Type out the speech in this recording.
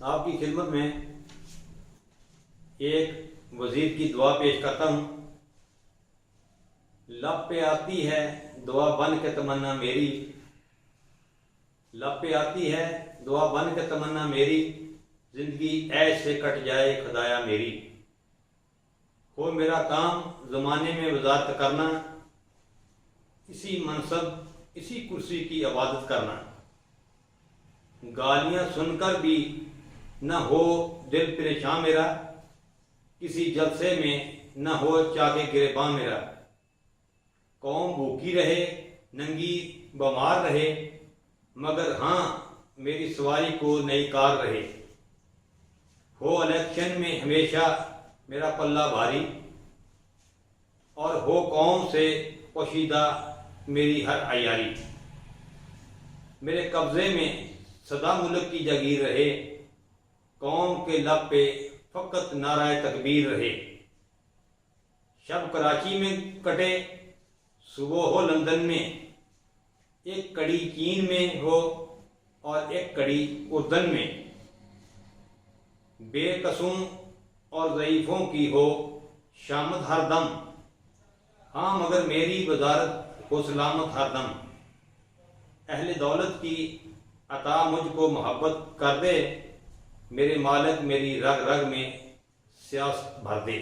आपकी खिदमत में एक वजीर की दुआ पेश करता हूँ। लब पे आती है दुआ बन के तमन्ना मेरी, लब पे आती है दुआ बन के तमन्ना मेरी, जिंदगी ऐसे कट जाए खुदाया मेरी। हो मेरा काम ज़माने में वजारत करना, इसी मनसब इसी कुर्सी की इबादत करना। गालियाँ सुनकर भी न हो दिल परेशान मेरा, किसी जलसे में न हो चाके गिरेबान मेरा। कौम भूखी रहे नंगी बीमार रहे, मगर हाँ मेरी सवारी को नई कार रहे। हो इलेक्शन में हमेशा मेरा पल्ला भारी, और हो कौम से पोशीदा मेरी हर अयारी। मेरे कब्जे में सदा मुल्क की जागीर रहे, कौम के लब पे फकत नाराए तकबीर रहे। शब कराची में कटे सुबह हो लंदन में, एक कड़ी चीन में हो और एक कड़ी उर्दन में। बेकसूम और ज़ईफ़ों की हो शामत हरदम, हाँ मगर मेरी वजारत हो सलामत हरदम। अहले दौलत की अता मुझको मोहब्बत कर दे, मेरे मालिक मेरी रग रग में सियासत भर दे।